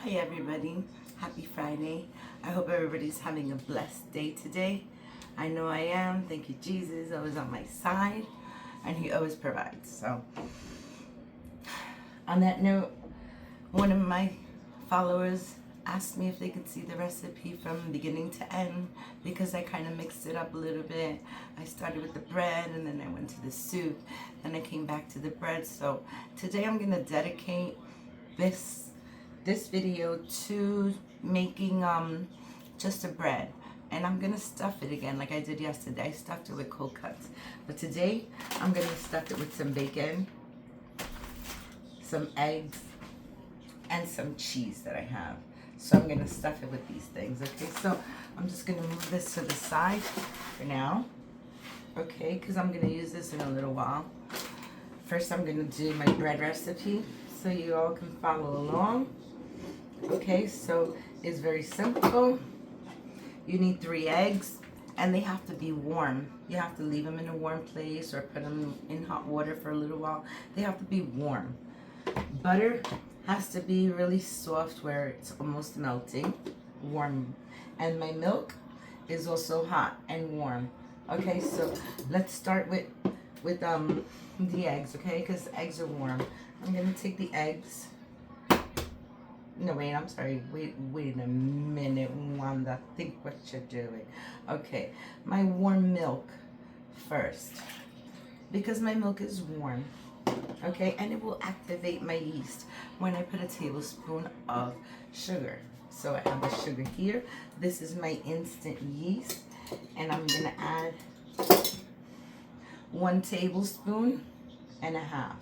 Hi everybody, happy Friday. I hope everybody's having a blessed day today. I know I am. Thank you, Jesus, always on my side, and He always provides. So, on that note, one of my followers asked me if they could see the recipe from beginning to end because I kind of mixed it up a little bit. I started with the bread and then I went to the soup, then I came back to the bread. So today I'm going to dedicate this video to making just a bread, and I'm gonna stuff it again like I did yesterday. I stuffed it with cold cuts, but today I'm gonna stuff it with some bacon, some eggs, and some cheese that I have. So I'm gonna stuff it with these things. Okay, so I'm just gonna move this to the side for now, okay, because I'm gonna use this in a little while. First I'm gonna do my bread recipe so you all can follow along. Okay, so it's very simple. You need 3 eggs, and they have to be warm. You have to leave them in a warm place or put them in hot water for a little while. They have to be warm. Butter has to be really soft where it's almost melting, warm. And my milk is also hot and warm. Okay, so let's start with the eggs, okay? Because eggs are warm. I'm gonna take the eggs. No, wait, I'm sorry. Wait a minute, Wanda. Think what you're doing. Okay, my warm milk first. Because my milk is warm. Okay, and it will activate my yeast when I put a tablespoon of sugar. So I have the sugar here. This is my instant yeast. And I'm going to add 1 tablespoon and a half.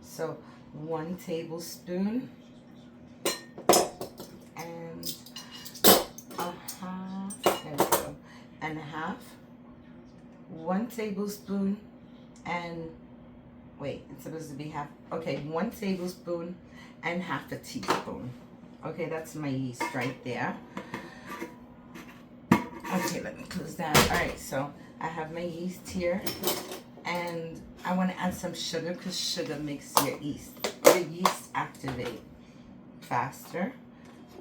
So 1 tablespoon. And a half, 1 tablespoon, and wait, it's supposed to be half. Okay, 1 tablespoon and half a teaspoon. Okay, that's my yeast right there. Okay, let me close that. All right, so I have my yeast here, and I want to add some sugar because sugar makes your yeast activate faster.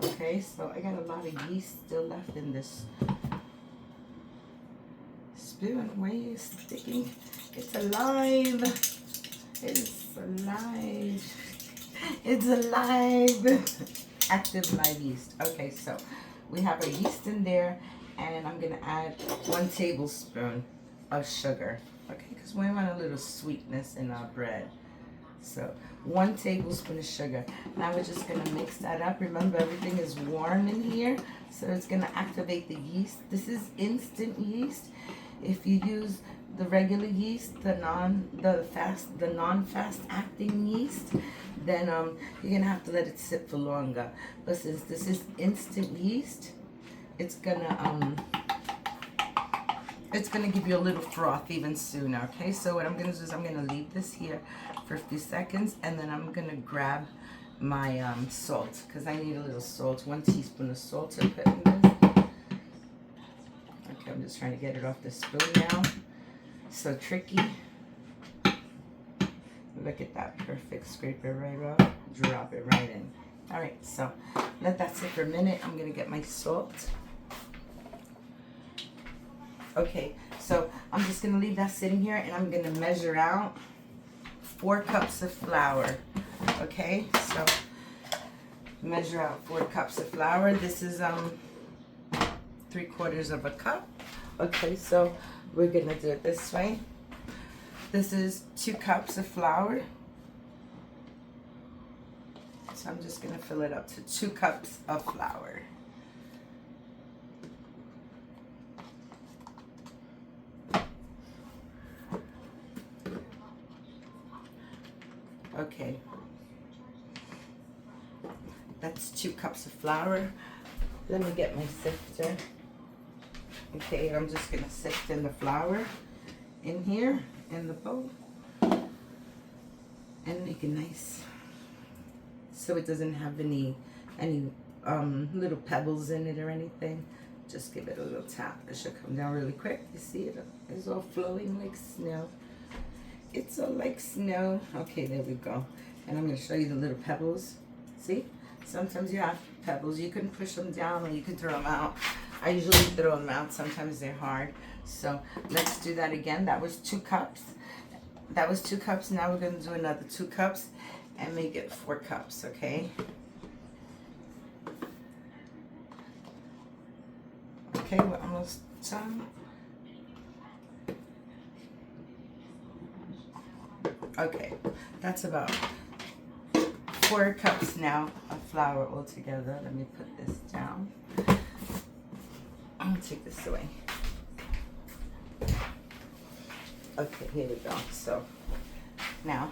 Okay, so I got a lot of yeast still left in this spoon. Why are you sticking? It's alive. It's alive. It's alive. Active live yeast. Okay, so we have our yeast in there, and I'm gonna add 1 tablespoon of sugar. Okay, because we want a little sweetness in our bread. So 1 tablespoon of sugar. Now we're just going to mix that up. Remember, everything is warm in here, so it's going to activate the yeast. This is instant yeast. If you use the regular yeast, the non-fast acting yeast, then you're going to have to let it sit for longer. But since this is instant yeast, it's going to give you a little froth even sooner. Okay, so what I'm going to do is I'm going to leave this here for a few seconds, and then I'm going to grab my salt, because I need a little salt. 1 teaspoon of salt to put in this. Okay, I'm just trying to get it off the spoon now. So tricky. Look at that, perfect. Scrape it right off, drop it right in. All right, so let that sit for a minute. I'm going to get my salt. Okay, so I'm just going to leave that sitting here, and I'm going to measure out 4 cups of flour. Okay, so measure out 4 cups of flour. This is 3/4 of a cup. Okay, so we're going to do it this way. This is 2 cups of flour. So I'm just going to fill it up to 2 cups of flour. Okay, that's 2 cups of flour. Let me get my sifter. Okay, I'm just gonna sift in the flour in here in the bowl and make it nice so it doesn't have any little pebbles in it or anything. Just give it a little tap. It should come down really quick. You see it? It's all flowing like snow. It's all like snow. Okay, there we go. And I'm going to show you the little pebbles. See? Sometimes you have pebbles. You can push them down or you can throw them out. I usually throw them out. Sometimes they're hard. So let's do that again. That was 2 cups. That was 2 cups. Now we're going to do another 2 cups and make it 4 cups, okay? Okay, we're almost done. Okay, that's about 4 cups now of flour altogether. Let me put this down. I'm gonna take this away. Okay, here we go. So now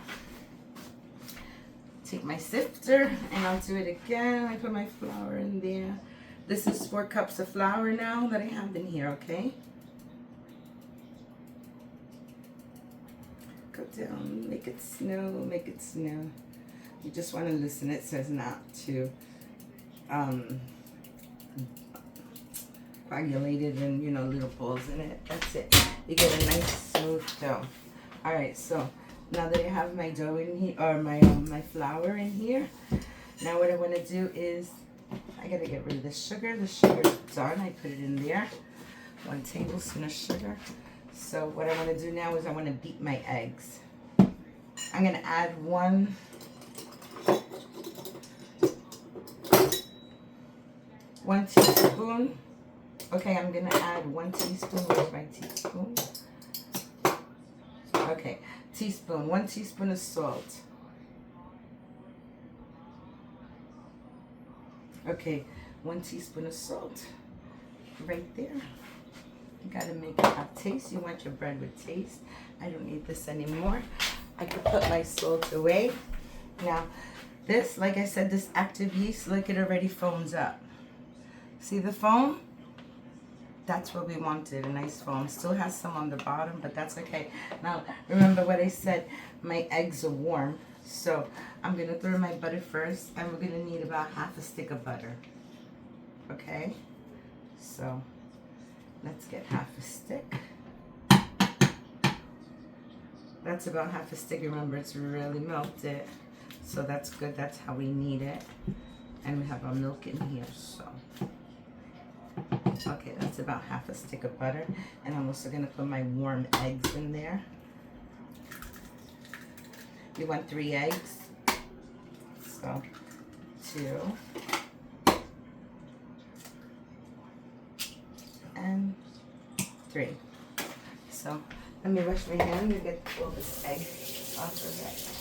take my sifter and I'll do it again. I put my flour in there. This is 4 cups of flour now that I have in here, okay? Go down, make it snow, make it snow. You just want to listen. It says not to coagulate it and, you know, little balls in it. That's it. You get a nice smooth dough. All right, so now that I have my dough in here, or my flour in here, now what I want to do is I gotta get rid of the sugar. The sugar's done. I put it in there. 1 tablespoon of sugar. So what I want to do now is I want to beat my eggs. I'm going to add 1 teaspoon. Okay, I'm going to add 1 teaspoon. Where's my teaspoon? Okay, teaspoon. 1 teaspoon of salt. Okay, 1 teaspoon of salt. Right there. You gotta make it have taste. You want your bread with taste. I don't need this anymore. I could put my salt away. Now, this, like I said, this active yeast, look, it already foams up. See the foam? That's what we wanted, a nice foam. Still has some on the bottom, but that's okay. Now, remember what I said, my eggs are warm. So, I'm gonna throw my butter first, and we're gonna need about half a stick of butter. Okay? So, let's get half a stick. That's about half a stick. Remember, it's really melted. So that's good. That's how we need it. And we have our milk in here, so. Okay, that's about half a stick of butter. And I'm also gonna put my warm eggs in there. You want 3 eggs. So, 2. And 3. So let me wash my hand and get all this egg off of it.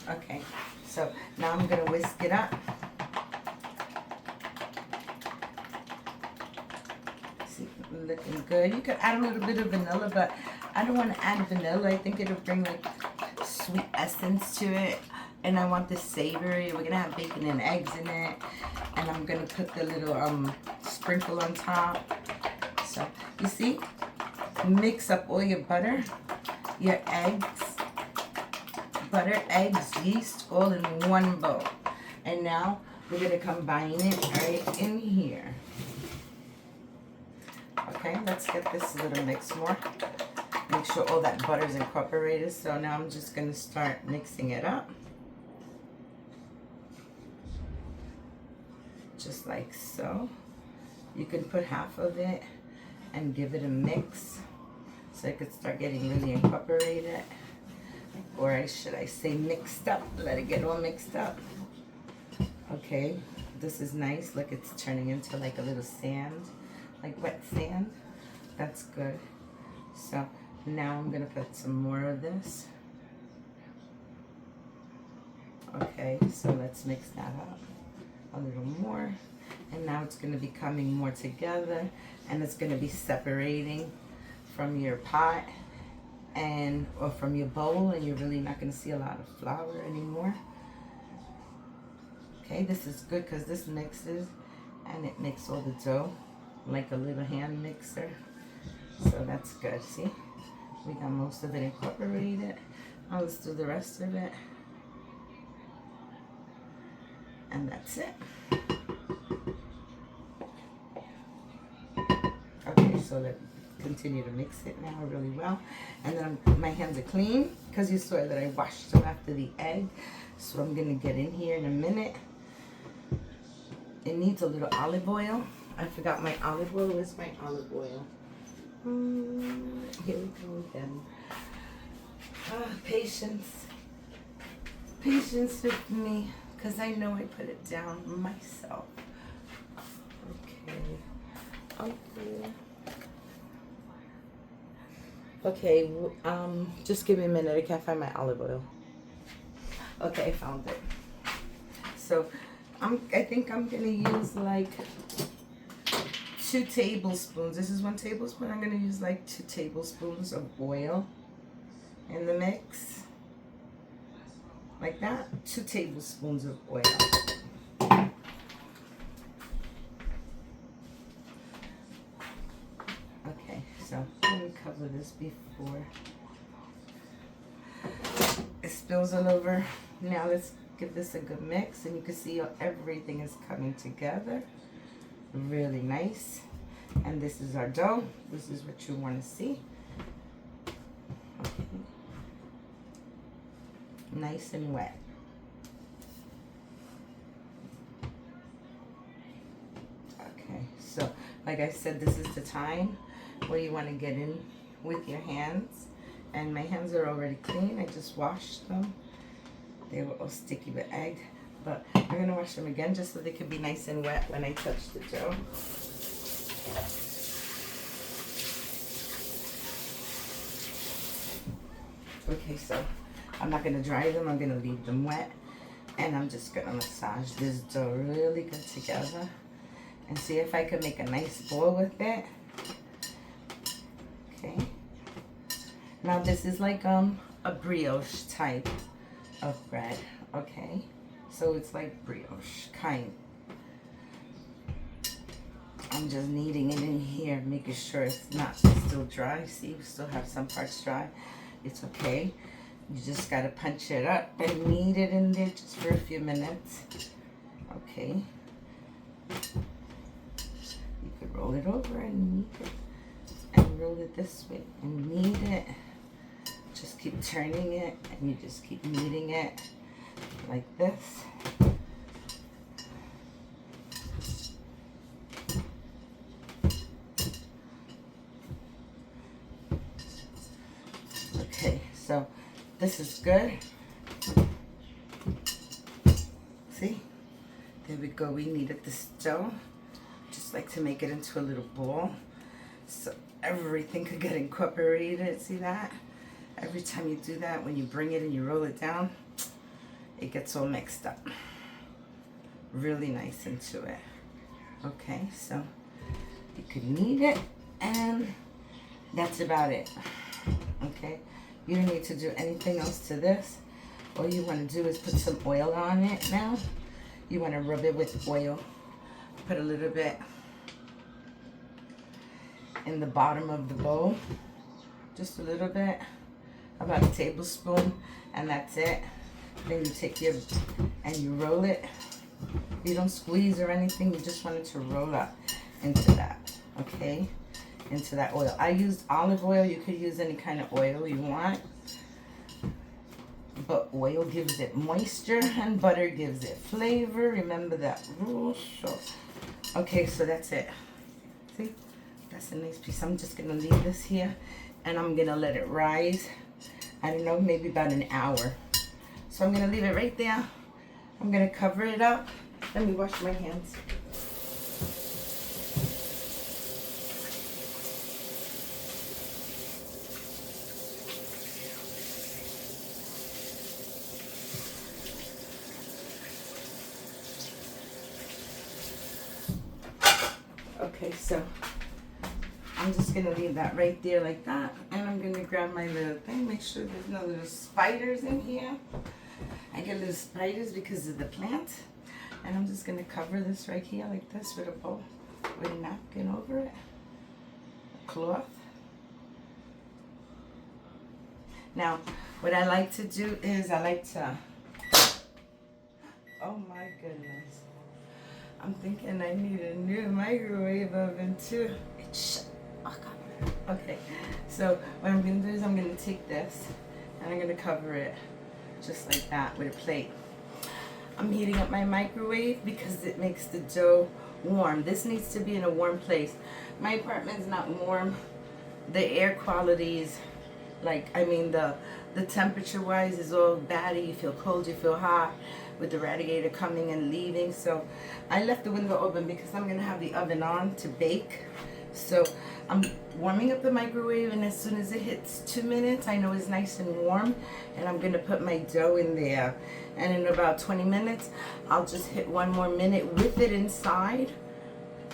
Okay, so now I'm gonna whisk it up. See, looking good. You could add a little bit of vanilla, but I don't want to add vanilla. I think it'll bring like sweet essence to it. And I want this savory. We're gonna have bacon and eggs in it. And I'm gonna put the little sprinkle on top. So you see, mix up all your butter, your eggs, butter, eggs, yeast, all in one bowl. And now we're gonna combine it right in here. Okay, let's get this a little mix more. Make sure all that butter is incorporated. So now I'm just gonna start mixing it up. Just like so. You can put half of it and give it a mix so it could start getting really incorporated. Or should I say mixed up? Let it get all mixed up. Okay, this is nice. Look, it's turning into like a little sand, like wet sand. That's good. So now I'm gonna put some more of this. Okay, so let's mix that up a little more. And now it's going to be coming more together, and it's going to be separating from your pot and or from your bowl, and you're really not going to see a lot of flour anymore. Okay, this is good because this mixes and it makes all the dough like a little hand mixer. So that's good. See, we got most of it incorporated. Now let's do the rest of it. And that's it. Okay, so continue to mix it now really well. And then my hands are clean because you saw that I washed them after the egg. So I'm gonna get in here in a minute. It needs a little olive oil. I forgot my olive oil. Where's my olive oil? Here we go again. Patience. Patience with me, because I know I put it down myself. Okay, just give me a minute. I can't find my olive oil. Okay, I found it. So, I think I'm gonna use like 2 tablespoons. This is 1 tablespoon. I'm gonna use like 2 tablespoons of oil in the mix. Like that. 2 tablespoons of oil. Okay, so let me cover this before it spills all over. Now let's give this a good mix, and you can see how everything is coming together. Really nice. And this is our dough. This is what you want to see. Okay. Nice and wet. Okay, so like I said, this is the time where you want to get in with your hands. And my hands are already clean. I just washed them. They were all sticky with egg, but I'm going to wash them again just so they can be nice and wet when I touch the dough. Okay, so I'm not going to dry them. I'm going to leave them wet. And I'm just going to massage this dough really good together and see if I can make a nice ball with it. Okay. Now this is like a brioche type of bread, okay? So it's like brioche kind. I'm just kneading it in here, making sure it's not still dry. See, we still have some parts dry. It's okay. You just gotta punch it up and knead it in there just for a few minutes. Okay. You could roll it over and knead it, and roll it this way and knead it. Just keep turning it, and you just keep kneading it like this. Okay, so this is good. See? There we go. We kneaded this dough. Just like to make it into a little ball so everything could get incorporated. See that? Every time you do that, when you bring it and you roll it down, it gets all mixed up. Really nice into it. Okay, so you could knead it, and that's about it. Okay, you don't need to do anything else to this. All you want to do is put some oil on it now. You want to rub it with oil. Put a little bit in the bottom of the bowl. Just a little bit. About a tablespoon, and that's it. Then you take your, and you roll it. You don't squeeze or anything, you just want it to roll up into that, okay? Into that oil. I used olive oil. You could use any kind of oil you want. But oil gives it moisture and butter gives it flavor. Remember that rule. So, okay, so that's it. See? That's a nice piece. I'm just going to leave this here, and I'm going to let it rise. I don't know, maybe about an hour. So I'm going to leave it right there. I'm going to cover it up. Let me wash my hands. Okay, so I'm just going to leave that right there like that. And I'm going to grab my little thing. Make sure there's no little spiders in here. I get little spiders because of the plant. And I'm just going to cover this right here like this with a bowl, with a napkin over it. A cloth. Now, what I like to do is I like to... Oh my goodness. I'm thinking I need a new microwave oven too. It's shut. Oh God. Okay, so what I'm gonna do is I'm gonna take this and I'm gonna cover it just like that with a plate. I'm heating up my microwave because it makes the dough warm. This needs to be in a warm place. My apartment's not warm. The air quality is like, I mean, the temperature wise is all batty. You feel cold, you feel hot with the radiator coming and leaving. So I left the window open because I'm gonna have the oven on to bake. So I'm warming up the microwave, and as soon as it hits 2 minutes, I know it's nice and warm, and I'm gonna put my dough in there. And in about 20 minutes, I'll just hit 1 more minute with it inside,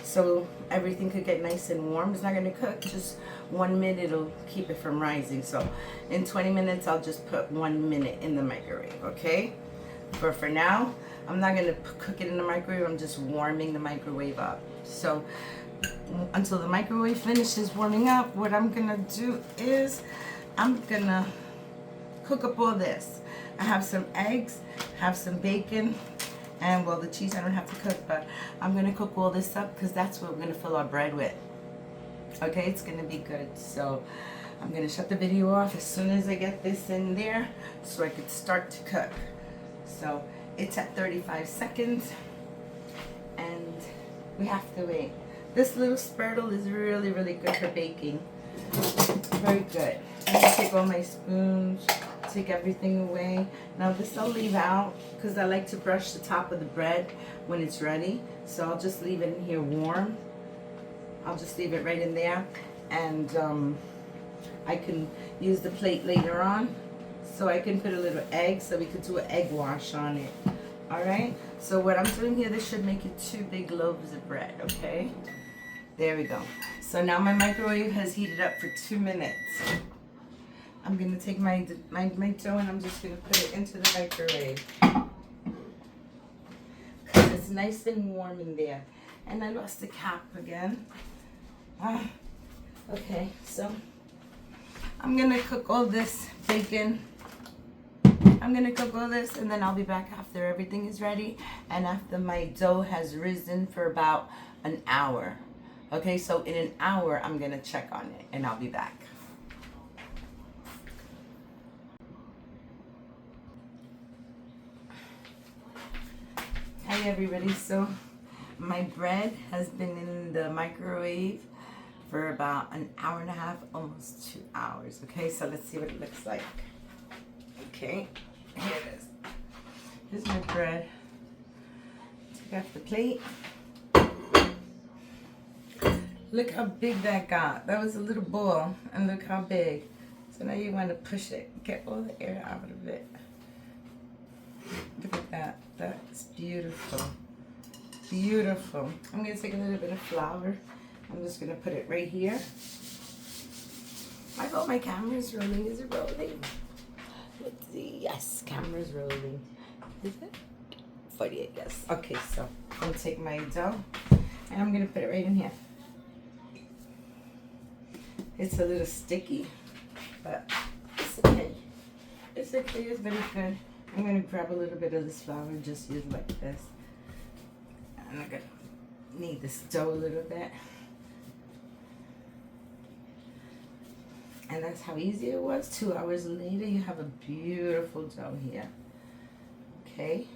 so everything could get nice and warm. It's not gonna cook, just 1 minute, it'll keep it from rising. So in 20 minutes, I'll just put 1 minute in the microwave, okay? For now, I'm not gonna cook it in the microwave, I'm just warming the microwave up. So until the microwave finishes warming up, what I'm gonna do is I'm gonna cook up all this. I have some eggs, have some bacon, and well, the cheese I don't have to cook, but I'm gonna cook all this up because that's what we're gonna fill our bread with. Okay, it's gonna be good. So I'm gonna shut the video off as soon as I get this in there so I could start to cook. So it's at 35 seconds and we have to wait. This little spurtle is really, really good for baking. Very good. I'm gonna take all my spoons, take everything away. Now this I'll leave out because I like to brush the top of the bread when it's ready. So I'll just leave it in here warm. I'll just leave it right in there, and I can use the plate later on. So I can put a little egg, so we could do an egg wash on it. All right, so what I'm doing here, this should make it 2 big loaves of bread, okay? There we go. So now my microwave has heated up for 2 minutes. I'm gonna take my dough and I'm just gonna put it into the microwave. Cause it's nice and warm in there. And I lost the cap again. Okay, so I'm gonna cook all this bacon. I'm gonna cook all this and then I'll be back after everything is ready and after my dough has risen for about an hour. Okay, so in an hour I'm gonna check on it and I'll be back. Hi everybody, so my bread has been in the microwave for about an hour and a half, almost 2 hours. Okay, so let's see what it looks like. Okay, here it is. Here's my bread. Take off the plate. Look how big that got. That was a little ball, and look how big. So now you want to push it, get all the air out of it. Look at that. That's beautiful. Beautiful. I'm going to take a little bit of flour. I'm just going to put it right here. I hope my camera is rolling. Is it rolling? Let's see. Yes, camera's rolling. Is it? 48, yes. Okay, so I'm going to take my dough and I'm going to put it right in here. It's a little sticky, but it's okay. It's okay, it's very good. I'm going to grab a little bit of this flour and just use it like this. And I'm going to knead this dough a little bit. And that's how easy it was. 2 hours later, you have a beautiful dough here. Okay?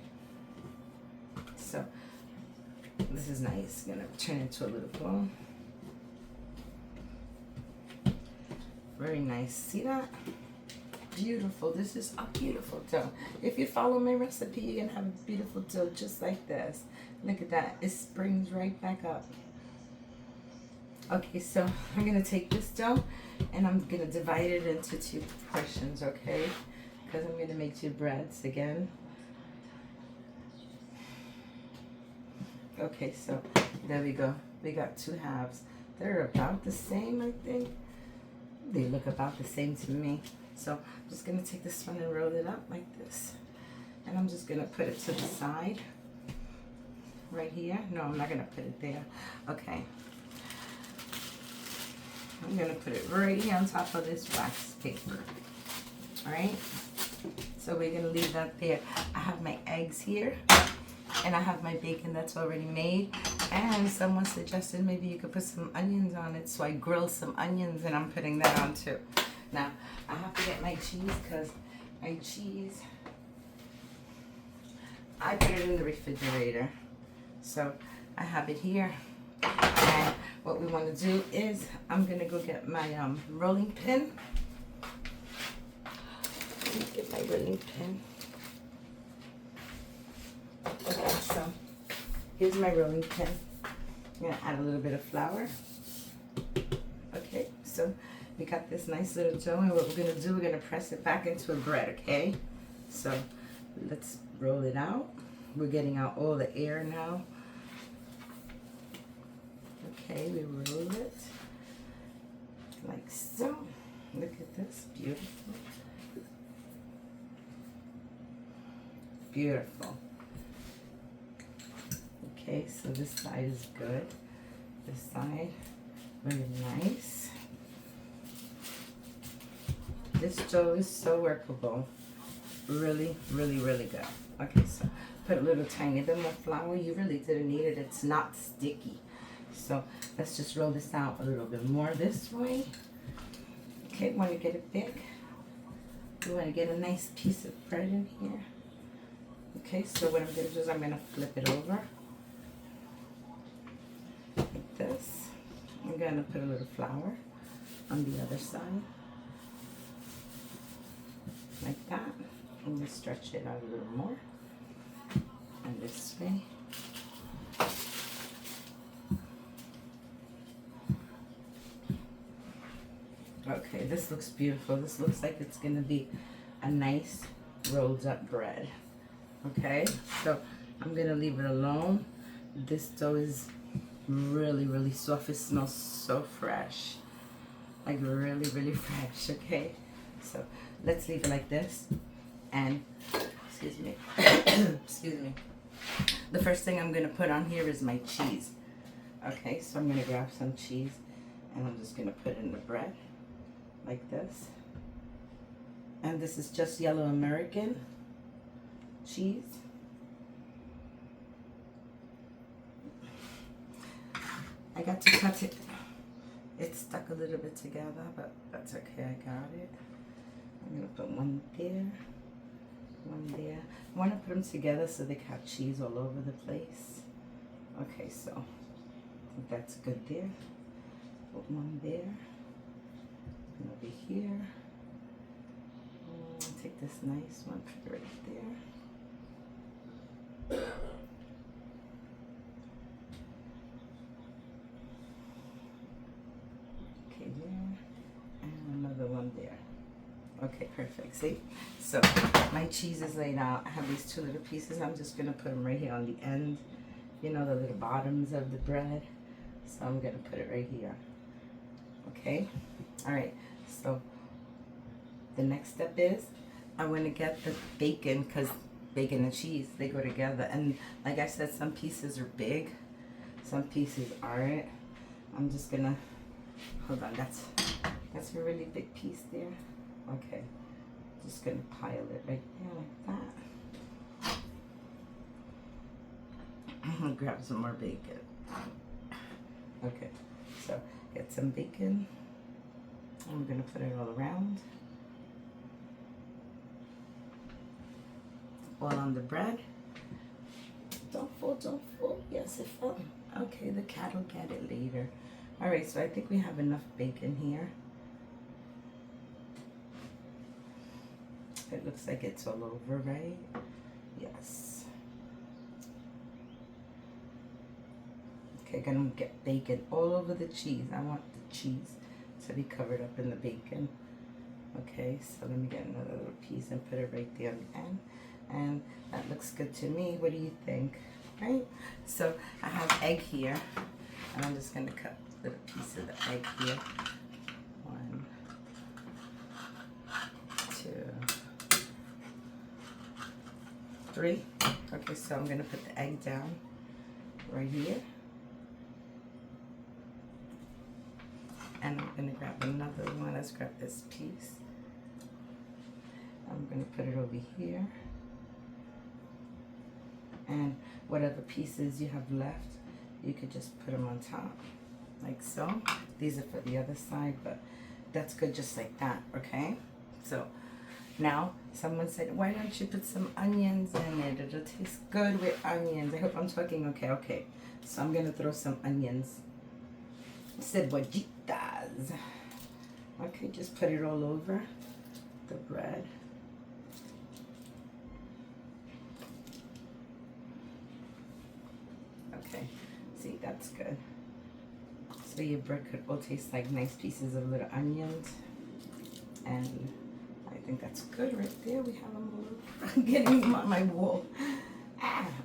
So, this is nice. I'm going to turn it into a little ball. Very nice. See that? Beautiful. This is a beautiful dough. If you follow my recipe, you're going to have a beautiful dough just like this. Look at that. It springs right back up. Okay, so I'm going to take this dough and I'm going to divide it into 2 portions, okay? Because I'm going to make 2 breads again. Okay, so there we go. We got 2 halves. They're about the same, I think. They look about the same to me. So I'm just going to take this one and roll it up like this. And I'm just going to put it to the side. Right here. No, I'm not going to put it there. Okay. I'm going to put it right here on top of this wax paper. Alright? So we're going to leave that there. I have my eggs here. And I have my bacon that's already made. And someone suggested maybe you could put some onions on it, so I grilled some onions and I'm putting that on too. Now, I have to get my cheese because my cheese, I put it in the refrigerator. So I have it here. And what we want to do is I'm going to go get my rolling pin. Let me get my rolling pin. Okay, so here's my rolling pin. I'm going to add a little bit of flour. Okay, so we got this nice little dough, and what we're going to do, we're going to press it back into a bread, okay? So let's roll it out. We're getting out all the air now. Okay, we roll it like so. Look at this, beautiful. Beautiful. Okay, so this side is good. This side, very nice. This dough is so workable. Really, really, really good. Okay, so put a little tiny bit more flour. You really didn't need it. It's not sticky. So let's just roll this out a little bit more this way. Okay, want to get it big. We want to get a nice piece of bread in here. Okay, so what I'm going to do is I'm going to flip it over. Like this. I'm going to put a little flour on the other side. Like that. I'm going to stretch it out a little more. And this way. Okay, this looks beautiful. This looks like it's going to be a nice rolled up bread. Okay, so I'm going to leave it alone. This dough is really, really soft. It smells so fresh. Like really, really fresh, okay? So let's leave it like this. And, excuse me, excuse me. The first thing I'm going to put on here is my cheese. Okay, so I'm going to grab some cheese and I'm just going to put it in the bread. Like this. And this is just yellow American cheese. I got to cut it. It's stuck a little bit together, but that's okay. I got it. I'm going to put one there, one there. I want to put them together so they have cheese all over the place. Okay, so I think that's good there. Put one there. Over here, take this nice one, put it right there. Okay, there, and another one there. Okay, perfect. See, so my cheese is laid out. I have these two little pieces. I'm just gonna put them right here on the end. You know, the little bottoms of the bread. So I'm gonna put it right here. Okay, all right. So the next step is I want to get the bacon, because bacon and cheese, they go together. And like I said, some pieces are big, some pieces aren't. I'm just gonna, hold on, that's a really big piece there. Okay, just gonna pile it right there like that. I'm gonna grab some more bacon. Okay, so get some bacon. I'm going to put it all around. All on the bread. Don't fall, don't fall. Yes, it fell. Okay, the cat will get it later. Alright, so I think we have enough bacon here. It looks like it's all over, right? Yes. Okay, gonna get bacon all over the cheese. I want the cheese to be covered up in the bacon. Okay, so let me get another little piece and put it right there on the end. And that looks good to me. What do you think? Right? So I have egg here, and I'm just gonna cut a little piece of the egg here. 1, 2, 3. Okay, so I'm gonna put the egg down right here. And I'm going to grab another one. Let's grab this piece. I'm going to put it over here. And whatever pieces you have left, you could just put them on top, like so. These are for the other side, but that's good just like that, okay? So now, someone said, why don't you put some onions in it? It'll taste good with onions. I hope I'm talking okay, okay. So I'm gonna throw some onions. Cebollitas. Okay, just put it all over the bread. Okay, see, that's good. So your bread could all taste like nice pieces of little onions. And I think that's good right there. We have them all getting on my wall.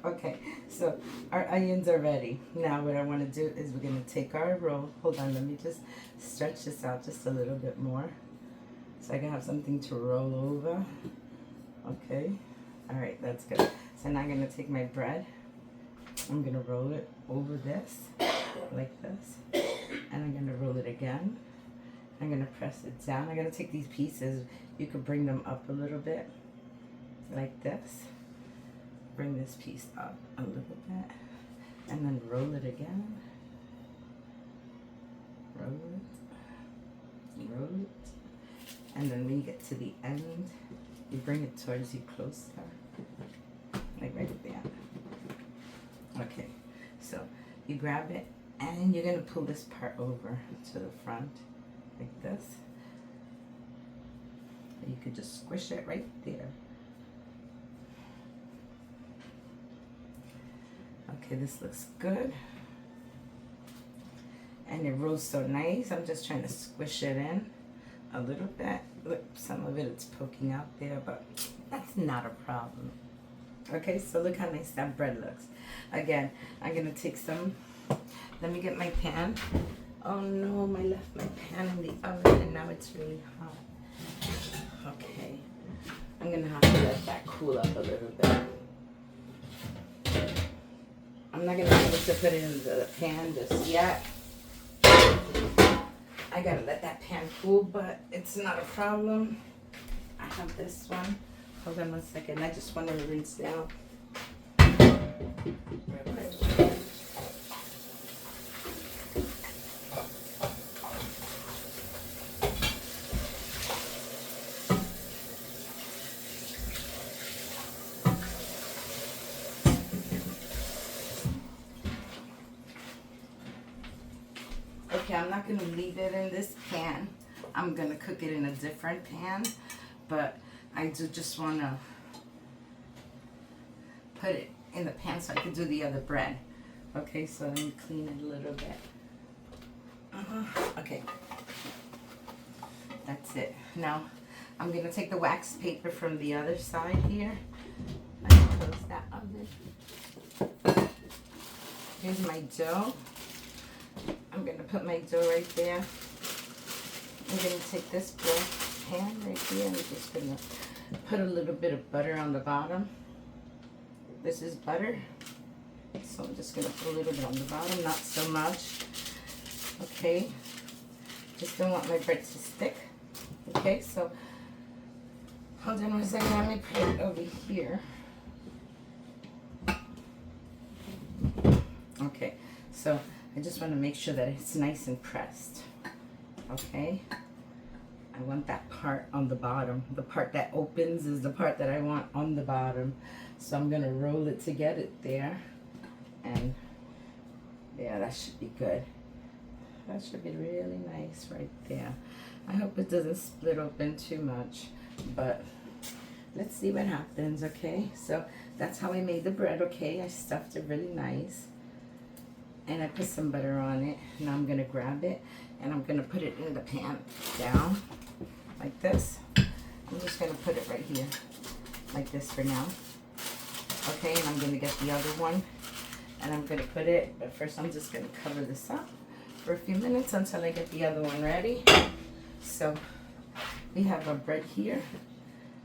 Okay, so our onions are ready. Now what I want to do is we're going to take our roll. Hold on, let me just stretch this out just a little bit more so I can have something to roll over. Okay, all right, that's good. So now I'm going to take my bread. I'm going to roll it over this, like this. And I'm going to roll it again. I'm going to press it down. I'm going to take these pieces. You could bring them up a little bit, like this. Bring this piece up a little bit. And then roll it again. Roll it. Roll it. And then when you get to the end, you bring it towards you closer. Like right there. Okay. So you grab it and you're going to pull this part over to the front. Like this. And you could just squish it right there. Okay, this looks good. And it rolls so nice. I'm just trying to squish it in a little bit. Look, some of it is poking out there, but that's not a problem. Okay, so look how nice that bread looks. Again, I'm going to take some. Let me get my pan. Oh no, I left my pan in the oven and now it's really hot. Okay, I'm gonna have to let that cool up a little bit. I'm not gonna be able to put it in the pan just yet. I gotta let that pan cool, but it's not a problem. I have this one. Hold on 1 second, I just want to rinse down. Okay, I'm not going to leave it in this pan. I'm going to cook it in a different pan, but I do just want to put it in the pan so I can do the other bread. Okay, so let me clean it a little bit. Okay, that's it. Now, I'm going to take the wax paper from the other side here. Let me close that oven. Here's my dough. I'm going to put my dough right there. I'm going to take this pan right here and I'm just going to put a little bit of butter on the bottom. This is butter. So I'm just going to put a little bit on the bottom, not so much. Okay. Just don't want my bread to stick. Okay, so hold on 1 second. Let me put it over here. Okay, so I just want to make sure that it's nice and pressed. Okay, I want that part on the bottom. The part that opens is the part that I want on the bottom. So I'm going to roll it to get it there. And yeah, that should be good. That should be really nice right there. I hope it doesn't split open too much, but let's see what happens. Okay, so that's how I made the bread. Okay, I stuffed it really nice. And I put some butter on it. Now I'm going to grab it and I'm going to put it in the pan down like this. I'm just going to put it right here like this for now. Okay, and I'm going to get the other one and I'm going to put it, but first I'm just going to cover this up for a few minutes until I get the other one ready. So we have our bread here.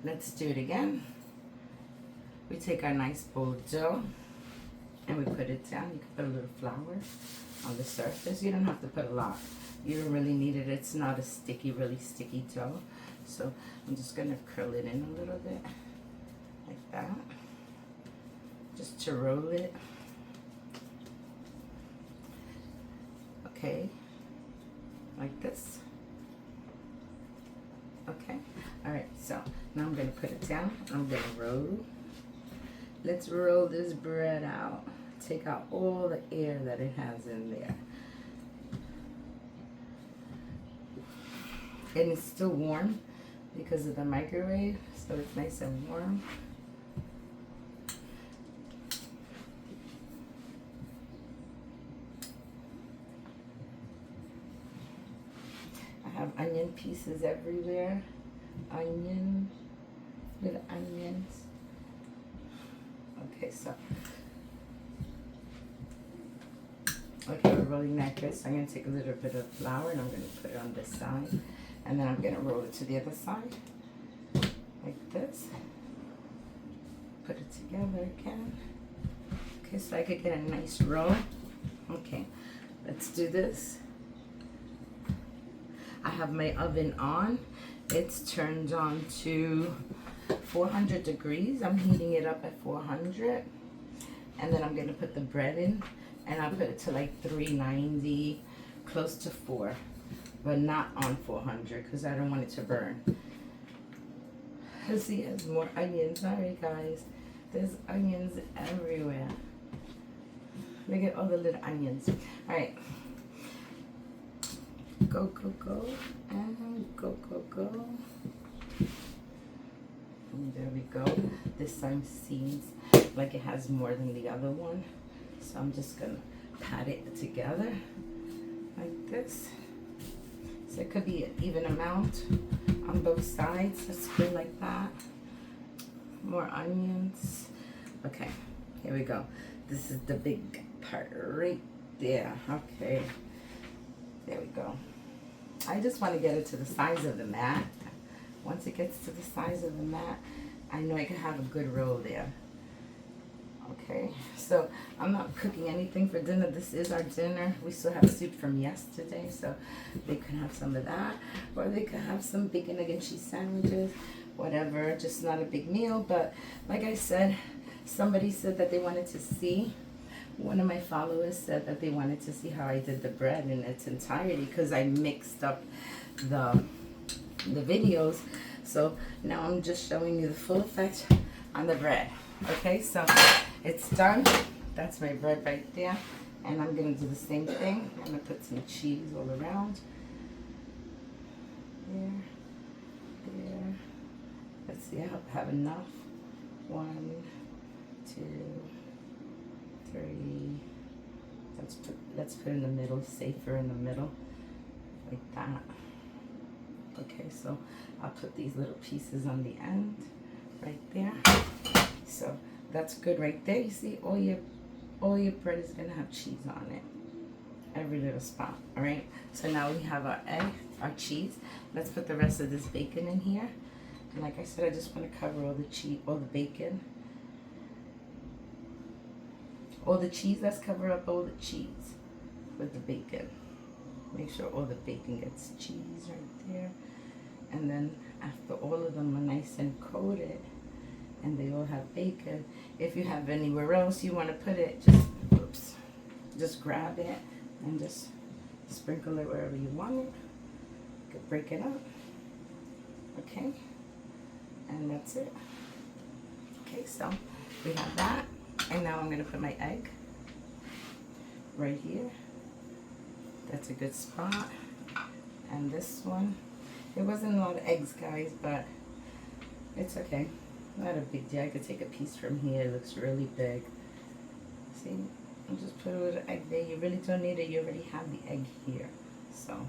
Let's do it again. We take our nice bowl of dough and we put it down. You can put a little flour on the surface. You don't have to put a lot. You don't really need it. It's not a sticky, really sticky dough. So I'm just going to curl it in a little bit like that. Just to roll it. Okay, like this. Okay, all right, so now I'm gonna put it down. I'm gonna roll. Let's roll this bread out. Take out all the air that it has in there. And it's still warm because of the microwave, so it's nice and warm. I have onion pieces everywhere. Onion, little onions. Okay, so. Okay, we're rolling that good. So I'm going to take a little bit of flour and I'm going to put it on this side. And then I'm going to roll it to the other side. Like this. Put it together again. Okay, so I could get a nice roll. Okay, let's do this. I have my oven on. It's turned on to 400 degrees. I'm heating it up at 400. And then I'm going to put the bread in. And I'll put it to like 390, close to 4. But not on 400 because I don't want it to burn. See, there's more onions. Sorry, guys. There's onions everywhere. Look at all the little onions. All right. Go, go, go. And go, go, go. And there we go. This time seems like it has more than the other one. So I'm just going to pat it together like this. So it could be an even amount on both sides. Let's go like that. More onions. Okay, here we go. This is the big part right there. Okay, there we go. I just want to get it to the size of the mat. Once it gets to the size of the mat, I know I can have a good roll there. Okay, so I'm not cooking anything for dinner. This is our dinner. We still have soup from yesterday, so they can have some of that. Or they could have some bacon, egg, and cheese sandwiches, whatever. Just not a big meal, but like I said, somebody said that they wanted to see. One of my followers said that they wanted to see how I did the bread in its entirety because I mixed up the videos. So now I'm just showing you the full effect on the bread. Okay, so it's done. That's my bread right there. And I'm going to do the same thing. I'm going to put some cheese all around. There. There. Let's see, I hope I have enough. 1, 2, 3. Let's put in the middle, safer in the middle. Like that. Okay, so I'll put these little pieces on the end. Right there. So that's good right there. You see, all your bread is gonna have cheese on it. Every little spot. All right. So now we have our egg, our cheese. Let's put the rest of this bacon in here. And like I said, I just want to cover all the cheese, all the bacon, all the cheese. Let's cover up all the cheese with the bacon. Make sure all the bacon gets cheese right there. And then after all of them are nice and coated, and they all have bacon, if you have anywhere else you want to put it, just grab it and just sprinkle it wherever you want it. You can break it up. Okay, and that's it. Okay, so we have that, and now I'm going to put my egg right here. That's a good spot. And this one, it wasn't a lot of eggs, guys, but it's okay. Not a big deal. I could take a piece from here. It looks really big. See? I'll just put a little egg there. You really don't need it. You already have the egg here. So,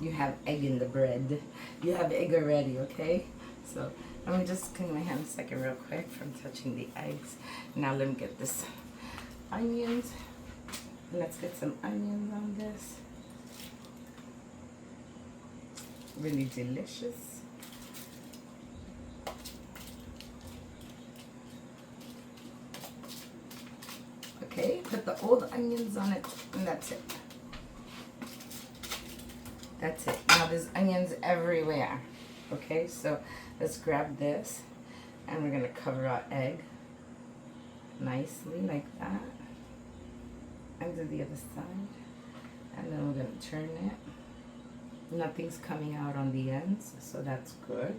you have egg in the bread. You have egg already, okay? So, let me just clean my hand a second real quick from touching the eggs. Now, let me get this onions. Let's get some onions on this. Really delicious. Okay, put all the onions on it, and that's it. That's it. Now there's onions everywhere. Okay, so let's grab this, and we're gonna cover our egg nicely like that. And do the other side. And then we're going to turn it. Nothing's coming out on the ends, so that's good.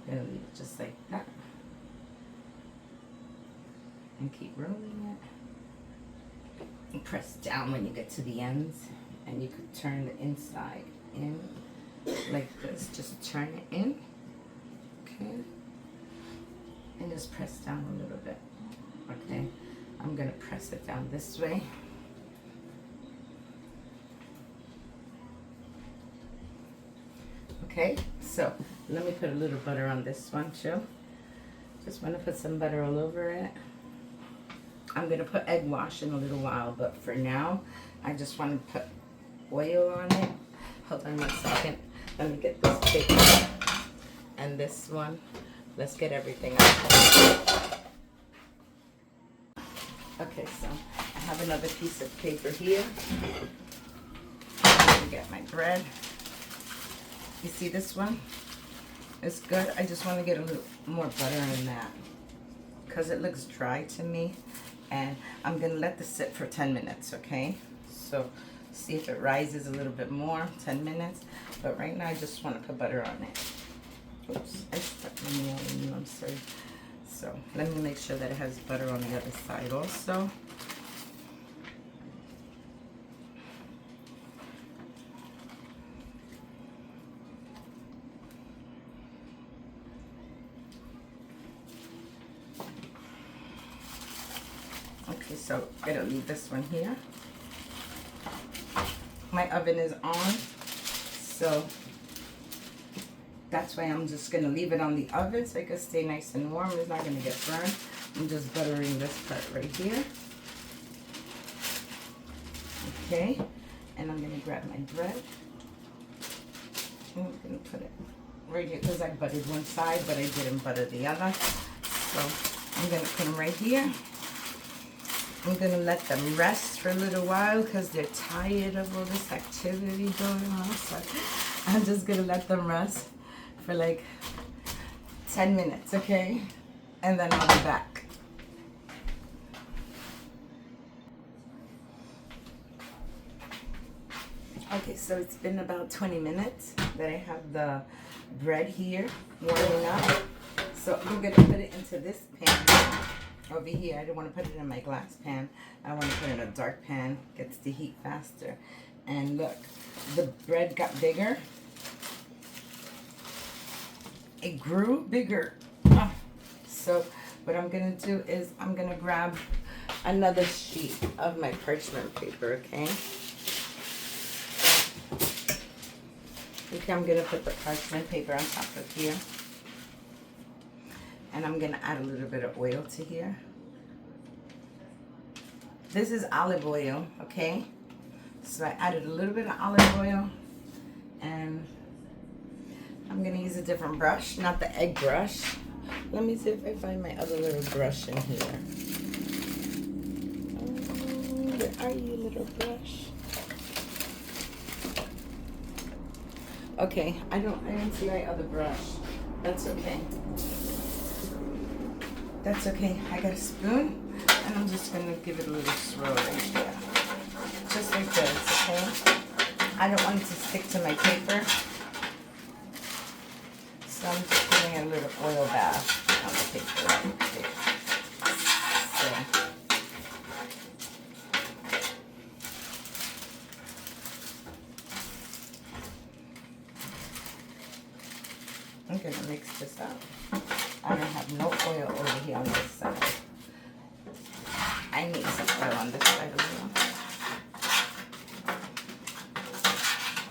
I'm going to leave it just like that. And keep rolling it. And press down when you get to the ends. And you could turn the inside in like this. Just turn it in. Okay. And just press down a little bit. Okay. I'm going to press it down this way. Okay, so let me put a little butter on this one too. Just want to put some butter all over it. I'm going to put egg wash in a little while, but for now, I just want to put oil on it. Hold on 1 second. Let me get this paper and this one. Let's get everything out. Okay, so I have another piece of paper here. Let me get my bread. You see this one? It's good. I just want to get a little more butter in that because it looks dry to me. And I'm going to let this sit for 10 minutes, okay? So see if it rises a little bit more, 10 minutes. But right now I just want to put butter on it. Oops, I stuck my nail in you, I'm sorry. So let me make sure that it has butter on the other side also. Okay, so I'm gonna leave this one here. My oven is on, so that's why I'm just gonna leave it on the oven so it can stay nice and warm. It's not gonna get burned. I'm just buttering this part right here. Okay, and I'm gonna grab my bread. And I'm gonna put it right here because I buttered one side, but I didn't butter the other. So I'm gonna put them right here. I'm going to let them rest for a little while because they're tired of all this activity going on. So I'm just going to let them rest for like 10 minutes, okay? And then I'll be back. Okay, so it's been about 20 minutes that I have the bread here warming up. So I'm going to put it into this pan. Over here, I don't want to put it in my glass pan. I want to put it in a dark pan. Gets the heat faster. And look, the bread got bigger. It grew bigger. So what I'm going to do is I'm going to grab another sheet of my parchment paper, okay? Okay, I'm going to put the parchment paper on top of here. And I'm going to add a little bit of oil to here. This is olive oil, okay? So I added a little bit of olive oil. And I'm going to use a different brush, not the egg brush. Let me see if I find my other little brush in here. Oh, where are you, little brush? Okay, I didn't see my other brush. That's okay. That's okay. I got a spoon, and I'm just going to give it a little swirl right here. Just like this, okay? I don't want it to stick to my paper. So I'm just giving it a little oil bath on the paper. Okay. So. I'm going to mix this up. I don't have no oil over here on this side. I need some oil on this side as well.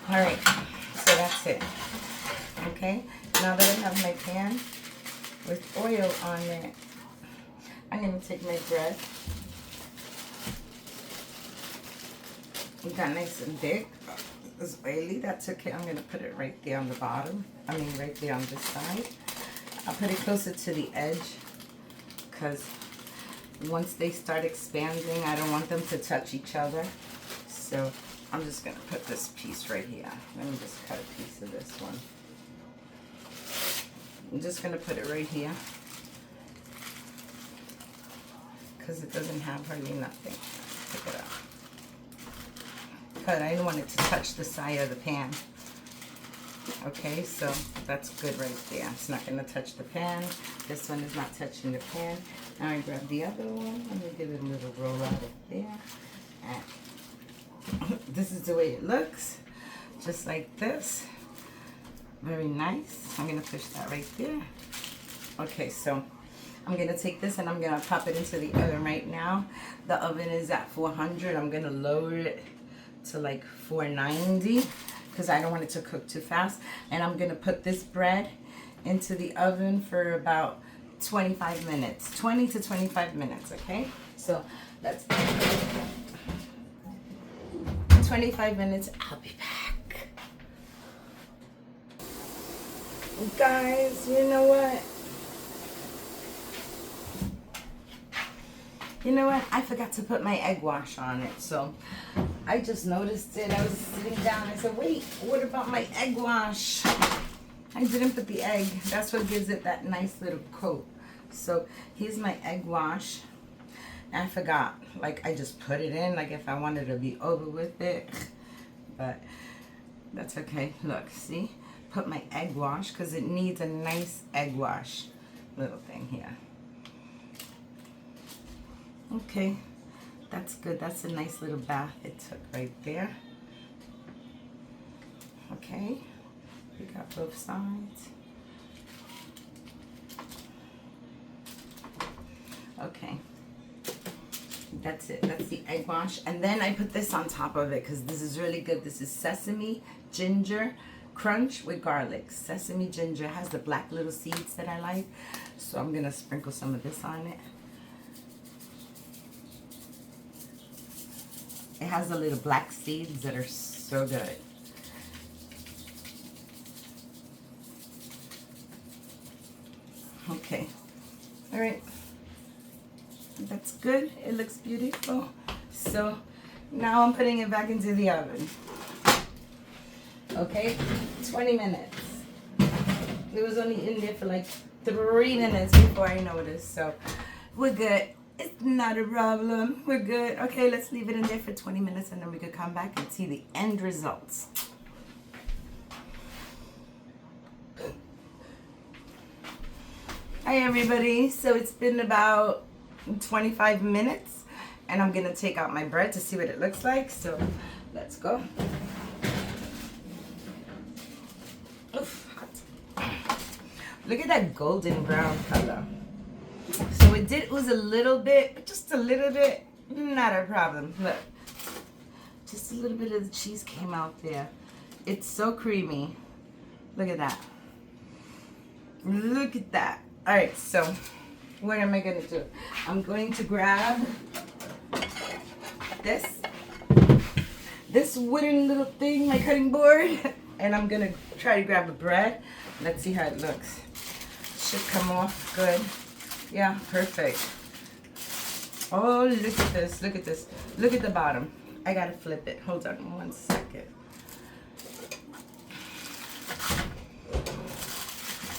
Alright, so that's it. Okay, now that I have my pan with oil on it, I'm going to take my bread. It got nice and big. It's oily, that's okay. I'm going to put it right there on the bottom. Right there on this side. I'll put it closer to the edge because once they start expanding, I don't want them to touch each other. So I'm just going to put this piece right here. Let me just cut a piece of this one. I'm just going to put it right here because it doesn't have hardly nothing. Pick it up. cut. I didn't want it to touch the side of the pan. Okay, so that's good right there. It's not going to touch the pan. This one is not touching the pan. Now I grab the other one. I'm going to give it a little roll out of there. And this is the way it looks. Just like this. Very nice. I'm going to push that right there. Okay, so I'm going to take this and I'm going to pop it into the oven right now. The oven is at 400. I'm going to lower it to like 490. Because I don't want it to cook too fast. And I'm going to put this bread into the oven for about 25 minutes. 20 to 25 minutes, okay? So that's 25 minutes. I'll be back. Guys, you know what? You know what? I forgot to put my egg wash on it. So I just noticed it. I was sitting down. I said, wait, what about my egg wash? I didn't put the egg. That's what gives it that nice little coat. So here's my egg wash. And I forgot. Like, I just put it in. Like, if I wanted to be over with it. But that's okay. Look, see? Put my egg wash because it needs a nice egg wash little thing here. Okay, that's good. That's a nice little bath it took right there. Okay, we got both sides. Okay, that's it. That's the egg wash. And then I put this on top of it because this is really good. This is sesame ginger crunch with garlic. Sesame ginger has the black little seeds that I like. So I'm going to sprinkle some of this on it. It has the little black seeds that are so good. Okay. All right. That's good. It looks beautiful. So now I'm putting it back into the oven. Okay. 20 minutes. It was only in there for like 3 minutes before I noticed. So we're good. It's not a problem. We're good. Okay, let's leave it in there for 20 minutes and then we could come back and see the end results. Hi everybody. So it's been about 25 minutes and I'm gonna take out my bread to see what it looks like. So let's go. Oof, hot. Look at that golden brown color. So it did ooze a little bit, just a little bit, not a problem. Look, just a little bit of the cheese came out there. It's so creamy. Look at that. Look at that. All right, so what am I gonna do? I'm going to grab this wooden little thing, my cutting board, and I'm gonna try to grab the bread. Let's see how it looks. Should come off good. Yeah, perfect. Oh, look at this. Look at this. Look at the bottom. I gotta flip it. Hold on 1 second.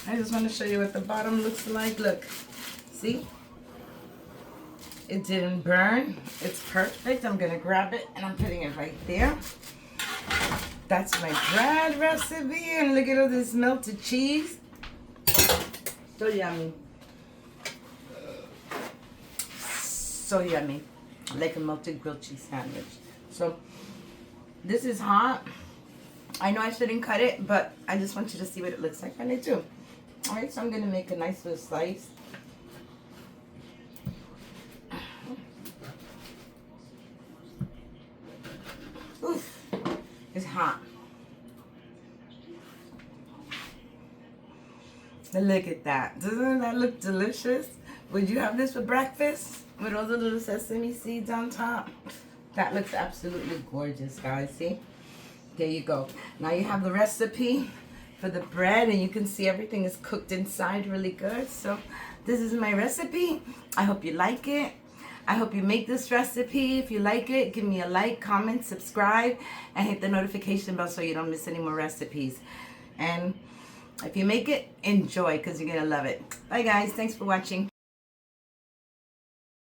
I just want to show you what the bottom looks like. Look. See? It didn't burn. It's perfect. I'm gonna grab it and I'm putting it right there. That's my bread recipe. And look at all this melted cheese. So yummy. So yummy, like a melted grilled cheese sandwich. So this is hot. I know I shouldn't cut it, but I just want you to see what it looks like when I do. All right, so I'm gonna make a nice little slice. Oof, it's hot. Look at that. Doesn't that look delicious? Would you have this for breakfast? With all the little sesame seeds on top. That looks absolutely gorgeous, guys. See? There you go. Now you have the recipe for the bread, and you can see everything is cooked inside really good. So this is my recipe. I hope you like it. I hope you make this recipe. If you like it, give me a like, comment, subscribe, and hit the notification bell so you don't miss any more recipes. And if you make it, enjoy, because you're going to love it. Bye, guys. Thanks for watching.